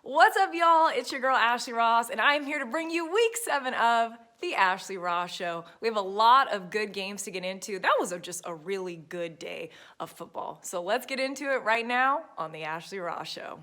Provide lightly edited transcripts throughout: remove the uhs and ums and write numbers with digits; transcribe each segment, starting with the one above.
What's up, y'all? It's your girl, Ashley Ross, and I'm here to bring you week 7 of the Ashley Ross Show. We have a lot of good games to get into. That was just a really good day of football. So let's get into it right now on the Ashley Ross Show.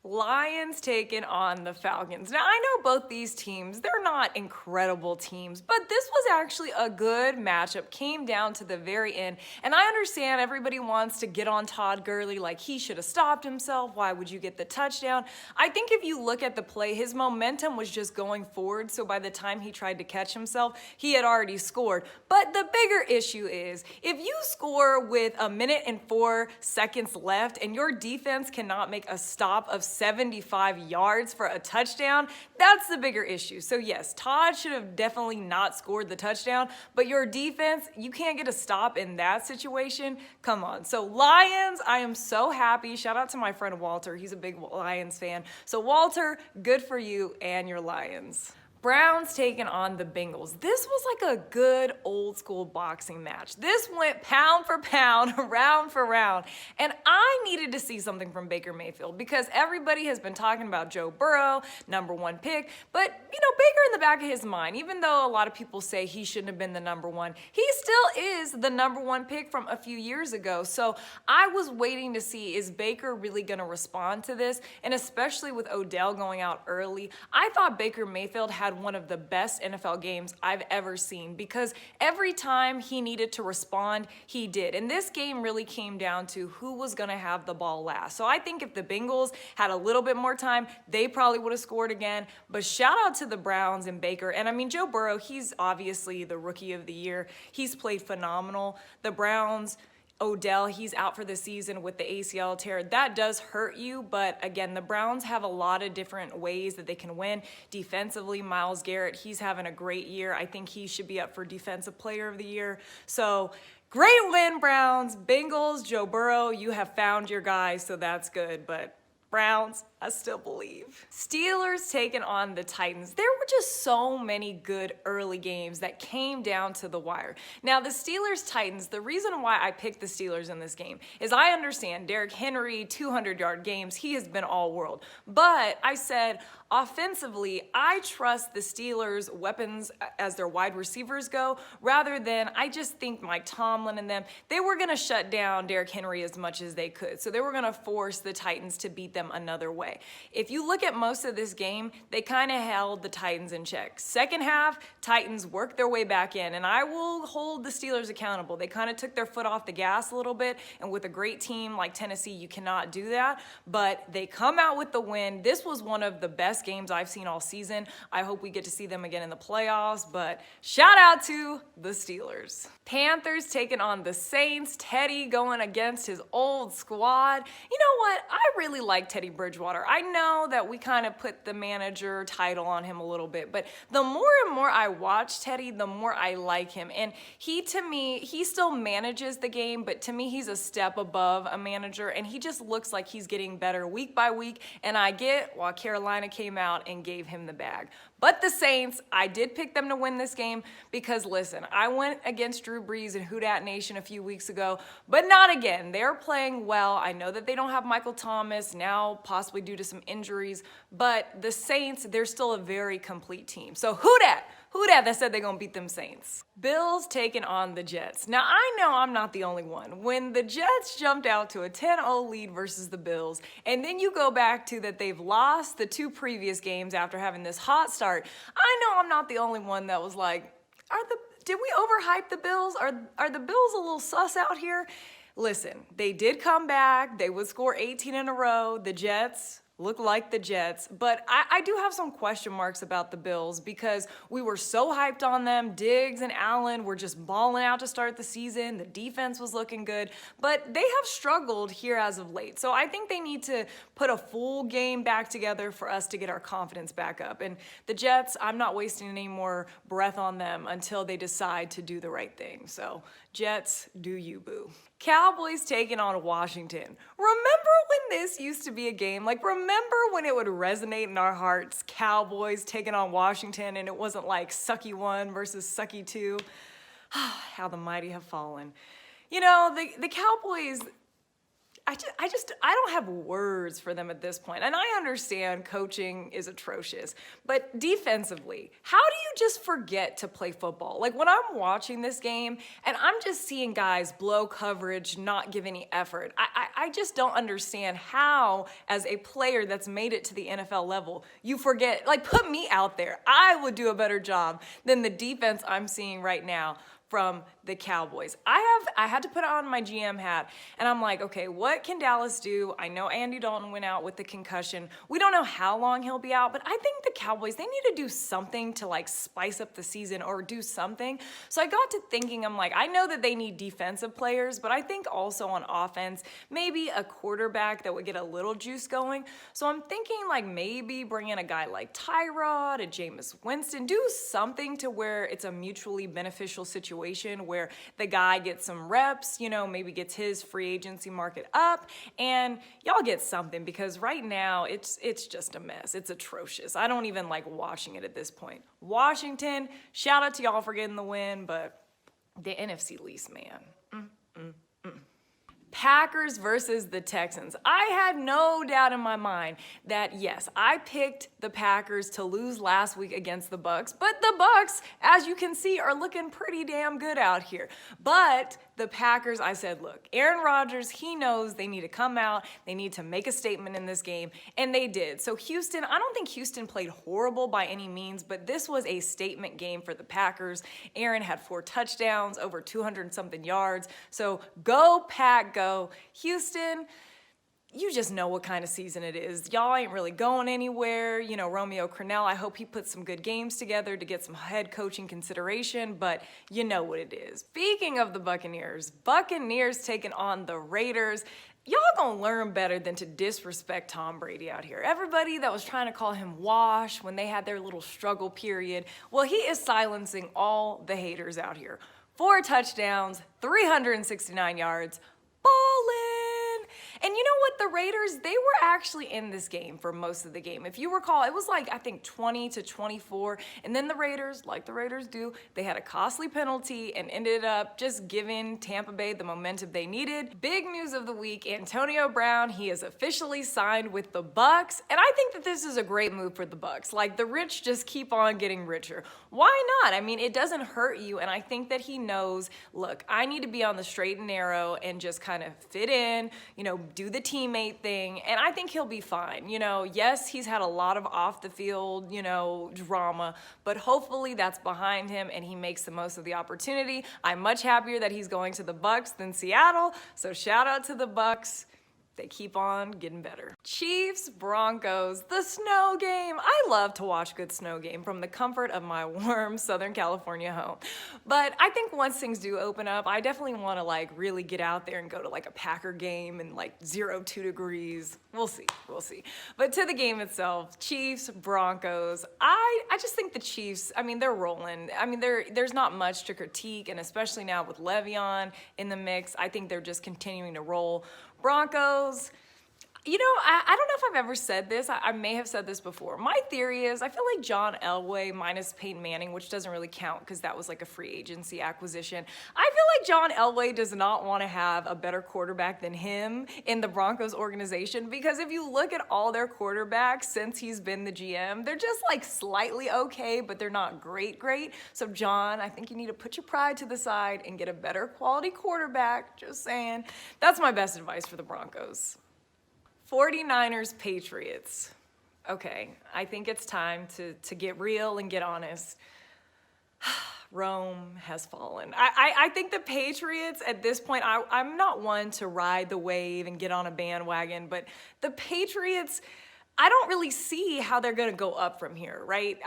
Lions taking on the Falcons. Now, I know both these teams, they're not incredible teams, but this was actually a good matchup. Came down to the very end, and I understand everybody wants to get on Todd Gurley like he should have stopped himself. Why would you get the touchdown? I think if you look at the play, his momentum was just going forward, so by the time he tried to catch himself, he had already scored. But the bigger issue is, if you score with 1 minute and 4 seconds left, and your defense cannot make a stop of 75 yards for a touchdown, that's the bigger issue. So yes, Todd should have definitely not scored the touchdown, but your defense, you can't get a stop in that situation. Come on. So Lions, I am so happy. Shout out to my friend Walter. He's a big Lions fan. So Walter, good for you and your Lions. Browns taking on the Bengals. This was like a good old school boxing match. This went pound for pound, round for round. And I needed to see something from Baker Mayfield because everybody has been talking about Joe Burrow, #1 pick. But, Baker in the back of his mind, even though a lot of people say he shouldn't have been the #1, he still is the #1 pick from a few years ago. So I was waiting to see, is Baker really going to respond to this? And especially with Odell going out early, I thought Baker Mayfield had one of the best NFL games I've ever seen because every time he needed to respond, he did. And this game really came down to who was going to have the ball last. So I think if the Bengals had a little bit more time, they probably would have scored again. But shout out to the Browns and Baker. And I mean, Joe Burrow, he's obviously the rookie of the year. He's played phenomenal. The Browns, Odell, he's out for the season with the ACL tear. That does hurt you, but again, the Browns have a lot of different ways that they can win. Defensively, Myles Garrett, he's having a great year. I think he should be up for Defensive Player of the Year. So great win, Browns. Bengals, Joe Burrow, you have found your guy, so that's good, but Browns, I still believe. Steelers taking on the Titans. There were just so many good early games that came down to the wire. Now, the Steelers-Titans, the reason why I picked the Steelers in this game is I understand Derrick Henry, 200-yard games, he has been all world. But I said, offensively, I trust the Steelers' weapons as their wide receivers go, rather than I just think Mike Tomlin and them, they were going to shut down Derrick Henry as much as they could. So they were going to force the Titans to beat them another way. If you look at most of this game, they kind of held the Titans in check. Second half, Titans worked their way back in, and I will hold the Steelers accountable. They kind of took their foot off the gas a little bit, and with a great team like Tennessee, you cannot do that, but they come out with the win. This was one of the best games I've seen all season. I hope we get to see them again in the playoffs, but shout out to the Steelers. Panthers taking on the Saints. Teddy going against his old squad. You know what? I really like Teddy Bridgewater. I know that we kind of put the manager title on him a little bit, but the more and more I watch Teddy, the more I like him. And to me, he still manages the game, but to me, he's a step above a manager, and he just looks like he's getting better week by week. And I get why Carolina came out and gave him the bag. But the Saints, I did pick them to win this game because, listen, I went against Drew Brees and Houdat Nation a few weeks ago, but not again. They're playing well. I know that they don't have Michael Thomas now, possibly due to some injuries, but the Saints, they're still a very complete team. So Houdat that said they're going to beat them Saints. Bills taking on the Jets. Now, I know I'm not the only one. When the Jets jumped out to a 10-0 lead versus the Bills, and then you go back to that they've lost the 2 previous games after having this hot start, I know I'm not the only one that was like, did we overhype the Bills? Are the Bills a little sus out here? Listen, they did come back. They would score 18 in a row. The Jets look like the Jets, but I do have some question marks about the Bills because we were so hyped on them. Diggs and Allen were just balling out to start the season. The defense was looking good, but they have struggled here as of late. So I think they need to put a full game back together for us to get our confidence back up. And the Jets, I'm not wasting any more breath on them until they decide to do the right thing. So Jets, do you, boo. Cowboys taking on Washington. Remember when this used to be a game? Remember when it would resonate in our hearts? Cowboys taking on Washington, and it wasn't like sucky 1 versus sucky 2. How the mighty have fallen. The Cowboys, I don't have words for them at this point. And I understand coaching is atrocious, but defensively, how do you just forget to play football? Like when I'm watching this game and I'm just seeing guys blow coverage, not give any effort, I just don't understand how, as a player that's made it to the NFL level, you forget, like put me out there. I would do a better job than the defense I'm seeing right now from the Cowboys. I had to put on my GM hat and I'm like, okay, what can Dallas do? I know Andy Dalton went out with the concussion. We don't know how long he'll be out, but I think the Cowboys, they need to do something to like spice up the season or do something. So I got to thinking, I'm like, I know that they need defensive players, but I think also on offense, maybe a quarterback that would get a little juice going. So I'm thinking like maybe bring in a guy like Tyrod, a Jameis Winston, do something to where it's a mutually beneficial situation where the guy gets some reps, you know, maybe gets his free agency market up, and y'all get something, because right now it's just a mess. It's atrocious. I don't even like watching it at this point. Washington, shout out to y'all for getting the win, but the NFC least, man. Packers versus the Texans. I had no doubt in my mind that yes, I picked the Packers to lose last week against the Bucks, but the Bucks, as you can see, are looking pretty damn good out here. But the Packers, I said, look, Aaron Rodgers, he knows they need to come out, they need to make a statement in this game, and they did. So Houston, I don't think Houston played horrible by any means, but this was a statement game for the Packers. Aaron had 4 touchdowns, over 200 something yards. So go Pack, go. Houston, you just know what kind of season it is. Y'all ain't really going anywhere. You know, Romeo Crennel, I hope he puts some good games together to get some head coaching consideration, but you know what it is. Speaking of the Buccaneers taking on the Raiders. Y'all gonna learn better than to disrespect Tom Brady out here. Everybody that was trying to call him wash when they had their little struggle period, well, he is silencing all the haters out here. 4 touchdowns, 369 yards, ballin'. And you know what? The Raiders, they were actually in this game for most of the game. If you recall, it was like, I think 20-24. And then the Raiders, like the Raiders do, they had a costly penalty and ended up just giving Tampa Bay the momentum they needed. Big news of the week, Antonio Brown, he is officially signed with the Bucks. And I think that this is a great move for the Bucks. Like the rich just keep on getting richer. Why not? I mean, it doesn't hurt you. And I think that he knows, look, I need to be on the straight and narrow and just kind of fit in, you know, do the teammate thing, and I think he'll be fine. You know, yes, he's had a lot of off the field, you know, drama, but hopefully that's behind him and he makes the most of the opportunity. I'm much happier that he's going to the Bucks than Seattle, so shout out to the Bucks. They keep on getting better. Chiefs, Broncos, the snow game. I love to watch good snow game from the comfort of my warm Southern California home. But I think once things do open up, I definitely want to like really get out there and go to like a Packer game in like 2 degrees. We'll see. But to the game itself, Chiefs, Broncos, I just think the Chiefs, I mean, they're rolling. I mean, there's not much to critique, and especially now with Le'Veon in the mix, I think they're just continuing to roll. Broncos, you know, I don't know if I've ever said this. I may have said this before. My theory is I feel like John Elway minus Peyton Manning, which doesn't really count because that was like a free agency acquisition. I feel like John Elway does not want to have a better quarterback than him in the Broncos organization, because if you look at all their quarterbacks since he's been the GM, they're just like slightly okay, but they're not great. So John, I think you need to put your pride to the side and get a better quality quarterback. Just saying. That's my best advice for the Broncos. 49ers, Patriots. Okay, I think it's time to get real and get honest. Rome has fallen. I think the Patriots at this point, I'm not one to ride the wave and get on a bandwagon, but the Patriots, I don't really see how they're going to go up from here, right?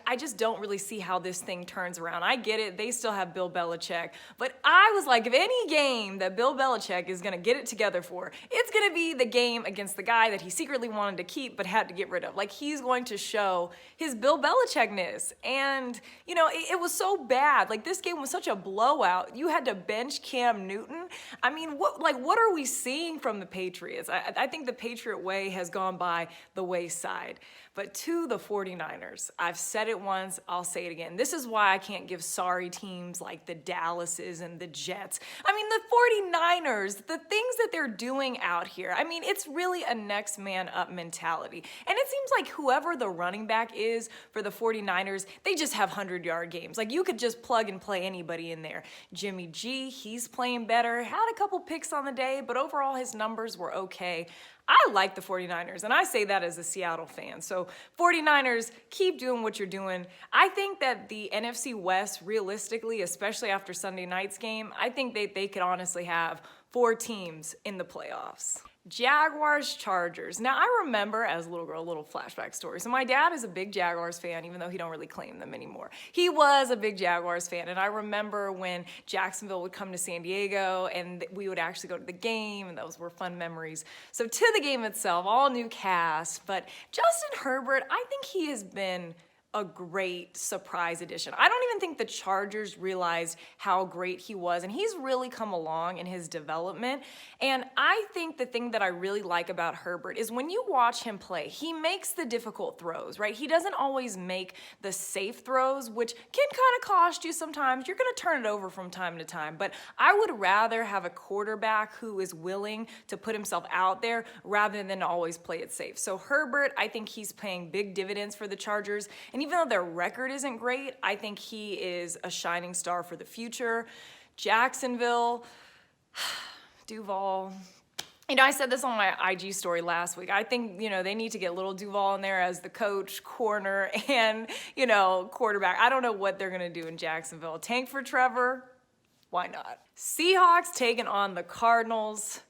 I just don't really see how this thing turns around. I get it. They still have Bill Belichick. But I was like, if any game that Bill Belichick is going to get it together for, it's going to be the game against the guy that he secretly wanted to keep but had to get rid of. Like, he's going to show his Bill Belichickness. And, you know, it was so bad. Like, this game was such a blowout. You had to bench Cam Newton. I mean, what are we seeing from the Patriots? I think the Patriot way has gone by the the wayside. But to the 49ers, I've said it once, I'll say it again. This is why I can't give sorry teams like the Dallases and the Jets. I mean, the 49ers, the things that they're doing out here, I mean, it's really a next man up mentality. And it seems like whoever the running back is for the 49ers, they just have 100-yard games. Like, you could just plug and play anybody in there. Jimmy G, he's playing better, had a couple picks on the day, but overall his numbers were okay. I like the 49ers, and I say that as a Seattle fan. So 49ers, keep doing what you're doing. I think that the NFC West, realistically, especially after Sunday night's game, I think they could honestly have 4 teams in the playoffs. Jaguars, Chargers. Now, I remember as a little girl, a little flashback story. So my dad is a big Jaguars fan, even though he don't really claim them anymore. He was a big Jaguars fan, and I remember when Jacksonville would come to San Diego, and we would actually go to the game, and those were fun memories. So to the game itself, all new cast, but Justin Herbert, I think he has been a great surprise addition. I don't even think the Chargers realized how great he was, and he's really come along in his development. And I think the thing that I really like about Herbert is when you watch him play, he makes the difficult throws, right? He doesn't always make the safe throws, which can kind of cost you sometimes. You're going to turn it over from time to time, but I would rather have a quarterback who is willing to put himself out there rather than always play it safe. So Herbert, I think he's paying big dividends for the Chargers. And even though their record isn't great, I think he is a shining star for the future. Jacksonville, Duval. You know, I said this on my IG story last week. I think, they need to get little Duval in there as the coach, corner, and, quarterback. I don't know what they're going to do in Jacksonville. Tank for Trevor? Why not? Seahawks taking on the Cardinals.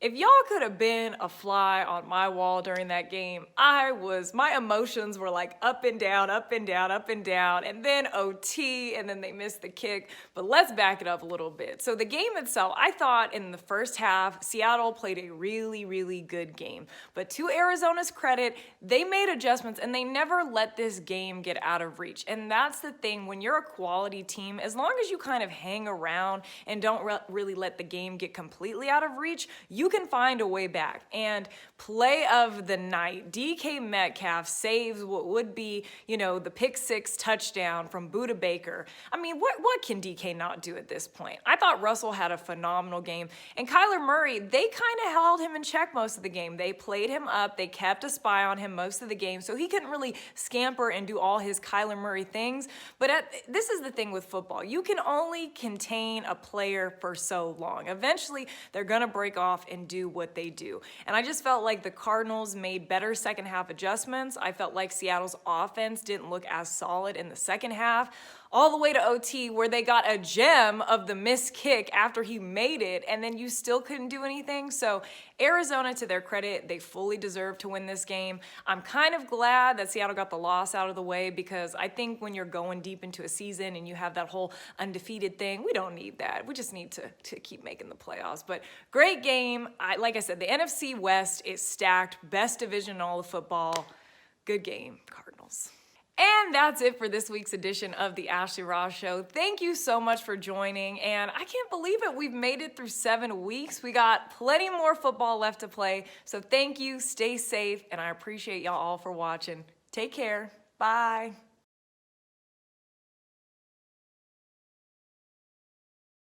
If y'all could have been a fly on my wall during that game, my emotions were like up and down, up and down, up and down, and then OT, and then they missed the kick. But let's back it up a little bit. So the game itself, I thought in the first half, Seattle played a really, really good game. But to Arizona's credit, they made adjustments, and they never let this game get out of reach. And that's the thing, when you're a quality team, as long as you kind of hang around and don't really let the game get completely out of reach, you can find a way back. And play of the night, DK Metcalf saves what would be, the pick 6 touchdown from Budda Baker. I mean, what can DK not do at this point? I thought Russell had a phenomenal game. And Kyler Murray, they kind of held him in check most of the game. They played him up. They kept a spy on him most of the game, so he couldn't really scamper and do all his Kyler Murray things. But this is the thing with football. You can only contain a player for so long. Eventually, they're going to break off and do what they do. And I just felt like the Cardinals made better second half adjustments. I felt like Seattle's offense didn't look as solid in the second half, all the way to OT, where they got a gem of the missed kick after he made it, and then you still couldn't do anything. So Arizona, to their credit, they fully deserve to win this game. I'm kind of glad that Seattle got the loss out of the way, because I think when you're going deep into a season and you have that whole undefeated thing, we don't need that. We just need to keep making the playoffs. But great game. Like I said, the NFC West is stacked. Best division in all of football. Good game, Cardinals. And that's it for this week's edition of the Ashley Ross Show. Thank you so much for joining, and I can't believe it. We've made it through 7 weeks. We got plenty more football left to play, so thank you, stay safe, and I appreciate y'all all for watching. Take care. Bye.